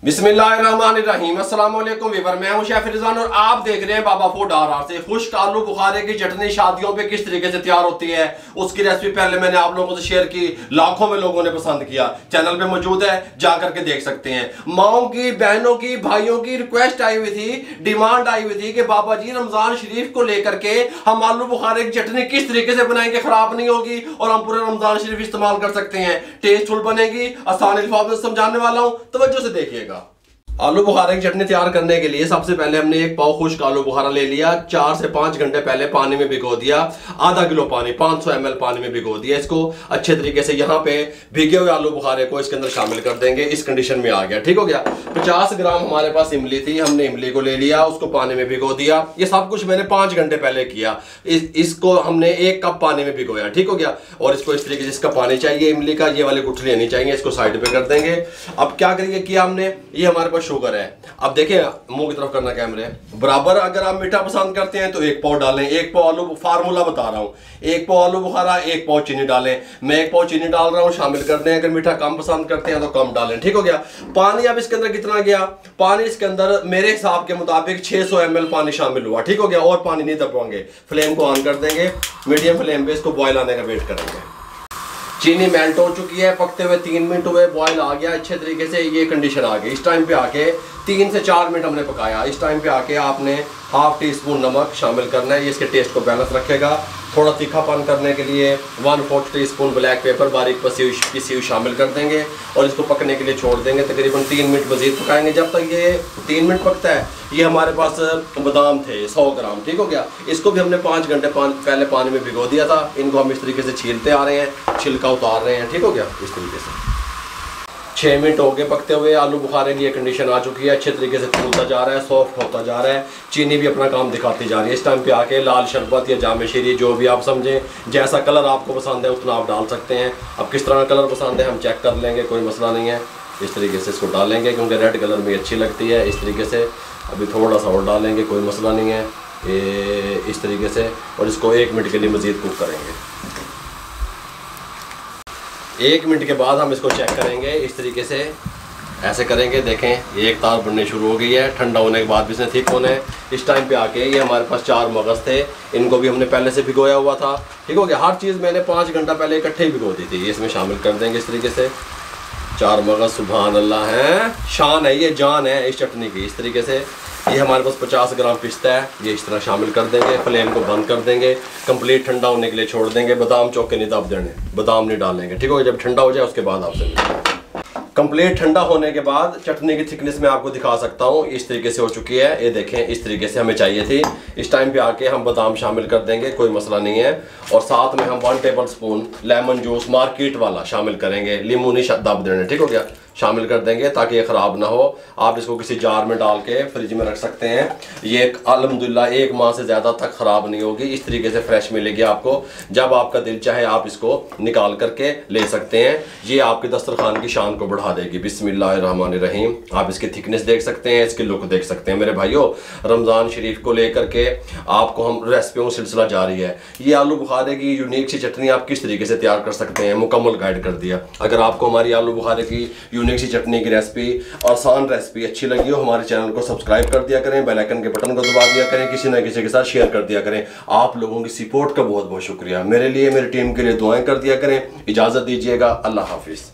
बिस्मिल्लाहिर्रहमानिर्रहीम। अस्सलाम वालेकुम वीवर, मैं हूं शेफ रिजवान और आप देख रहे हैं बाबा फूड आर से। खुश्क आलू बुखारे की चटनी शादियों पे किस तरीके से तैयार होती है उसकी रेसिपी पहले मैंने आप लोगों से शेयर की, लाखों में लोगों ने पसंद किया। चैनल पे मौजूद है, जा करके देख सकते हैं। माओं की, बहनों की, भाइयों की रिक्वेस्ट आई हुई थी, डिमांड आई हुई थी कि बाबा जी रमजान शरीफ को लेकर के हम आलू बुखारे की चटनी किस तरीके से बनाएंगे खराब नहीं होगी और हम पूरे रमजान शरीफ इस्तेमाल कर सकते हैं, टेस्टफुल बनेगी। आसान अल्फाज में समझाने वाला हूं, तवज्जो से देखिएगा। आलू बुखारे की चटनी तैयार करने के लिए सबसे पहले हमने एक पाव खुश्क आलू बुखारा ले लिया, 4 से 5 घंटे पहले पानी में भिगो दिया। आधा किलो पानी 500 ml पानी में भिगो दिया। इसको अच्छे तरीके से यहाँ पे भीगे हुए आलू बुखारे को इसके अंदर शामिल कर देंगे। इस कंडीशन में आ गया, ठीक हो गया। 50 ग्राम हमारे पास इमली थी, हमने इमली को ले लिया, उसको पानी में भिगो दिया। ये सब कुछ मैंने 5 घंटे पहले किया। इसको हमने 1 कप पानी में भिगोया, ठीक हो गया। और इसको इस तरीके से इसका पानी चाहिए इमली का, ये वाली गुठलियां नहीं चाहिए, इसको साइड पे कर देंगे। अब क्या करिए किया हमने, ये हमारे पास शुगर है। अब देखिए मुंह की तरफ करना कैमरे बराबर। अगर आप मीठा पसंद करते हैं तो 1 पाव डालें, 1 पाव आलू, फार्मूला बता रहा हूँ, 1 पाव आलू बुखारा, 1 पाव चीनी डालें। मैं 1 पाव चीनी डाल रहा हूँ, शामिल कर दें। अगर मीठा कम पसंद करते हैं तो कम डालें, ठीक हो गया। पानी अब इसके अंदर कितना गया, पानी इसके अंदर मेरे हिसाब के मुताबिक 600 ml पानी शामिल हुआ, ठीक हो गया। और पानी नहीं दबाएंगे, फ्लेम को ऑन कर देंगे, मीडियम फ्लेम पे इसको बॉयल आने का वेट करेंगे। चीनी मेल्ट हो चुकी है, पकते हुए 3 मिनट हुए, बॉयल आ गया अच्छे तरीके से, ये कंडीशन आ गई। इस टाइम पे आके 3 से 4 मिनट हमने पकाया। इस टाइम पे आके आपने ½ टीस्पून नमक शामिल करना है, ये इसके टेस्ट को बैलेंस रखेगा। थोड़ा तीखापन करने के लिए 1/4 टीस्पून ब्लैक पेपर बारीक पिसी हुई शामिल कर देंगे और इसको पकने के लिए छोड़ देंगे। तकरीबन 3 मिनट मजीद पकाएंगे। जब तक ये 3 मिनट पकता है, ये हमारे पास बादाम थे 100 ग्राम, ठीक हो गया। इसको भी हमने 5 घंटे पहले पानी में भिगो दिया था। इनको हम इस तरीके से छीलते आ रहे हैं, छिलका उतार रहे हैं, ठीक हो गया। इस तरीके से 6 मिनट हो गए पकते हुए। आलू बुखारे की ये कंडीशन आ चुकी है, अच्छे तरीके से फूलता जा रहा है, सॉफ्ट होता जा रहा है। चीनी भी अपना काम दिखाती जा रही है। इस टाइम पे आके लाल शरबत या जामे शीरी, जो भी आप समझें, जैसा कलर आपको पसंद है उतना आप डाल सकते हैं। अब किस तरह का कलर पसंद है हम चेक कर लेंगे, कोई मसला नहीं है। इस तरीके से इसको डालेंगे क्योंकि रेड कलर में अच्छी लगती है। इस तरीके से अभी थोड़ा सा और डालेंगे, कोई मसला नहीं है। ये इस तरीके से, और इसको 1 मिनट के लिए मज़ीद कुक करेंगे। 1 मिनट के बाद हम इसको चेक करेंगे। इस तरीके से ऐसे करेंगे, देखें ये एक तार बननी शुरू हो गई है। ठंडा होने के बाद भी इसने थिक होना है। इस टाइम पे आके ये हमारे पास 4 मगज़ थे, इनको भी हमने पहले से भिगोया हुआ था, ठीक हो गया। हर चीज़ मैंने 5 घंटा पहले इकट्ठे ही भिगो दी थी। ये इसमें शामिल कर देंगे इस तरीके से। 4 मगज़, सुभान अल्लाह है, शान है, ये जान है इस चटनी की। इस तरीके से ये हमारे पास 50 ग्राम पिस्ता है, ये इस तरह शामिल कर देंगे। फ्लेम को बंद कर देंगे, कंप्लीट ठंडा होने के लिए छोड़ देंगे। बादाम चौके नहीं दब देने, बादाम नहीं डालेंगे, ठीक हो। जब ठंडा हो जाए उसके बाद आपसे कंप्लीट ठंडा होने के बाद चटनी की थिकनेस मैं आपको दिखा सकता हूँ। इस तरीके से हो चुकी है, ये देखें इस तरीके से हमें चाहिए थी। इस टाइम पे आके हम बादाम शामिल कर देंगे, कोई मसला नहीं है। और साथ में हम 1 table spoon lemon juice market वाला शामिल करेंगे, लीमू नहीं दब देने, ठीक हो गया। शामिल कर देंगे ताकि ये ख़राब ना हो। आप इसको किसी जार में डाल के फ्रिज में रख सकते हैं। ये अल्हम्दुलिल्लाह 1 माह से ज़्यादा तक ख़राब नहीं होगी। इस तरीके से फ्रेश मिलेगी आपको। जब आपका दिल चाहे आप इसको निकाल करके ले सकते हैं। ये आपके दस्तरखान की शान को बढ़ा देगी। बिस्मिल्लाहिर्रहमानिर्रहीम। आप इसकी थिकनेस देख सकते हैं, इसकी लुक देख सकते हैं। मेरे भाइयों, रमज़ान शरीफ को लेकर के आपको हम रेसिपियों का सिलसिला जारी है। ये आलू बुखारे की यूनिक सी चटनी आप किस तरीके से तैयार कर सकते हैं, मुकम्मल गाइड कर दिया। अगर आपको हमारी आलू बुखारे की यूनिक सी चटनी की रेसिपी, आसान रेसिपी अच्छी लगी हो, हमारे चैनल को सब्सक्राइब कर दिया करें, बेल आइकन के बटन को दबा दिया करें, किसी न किसी के साथ शेयर कर दिया करें। आप लोगों की सपोर्ट का बहुत बहुत शुक्रिया। मेरे लिए, मेरी टीम के लिए दुआएं कर दिया करें। इजाज़त दीजिएगा, अल्लाह हाफिज़।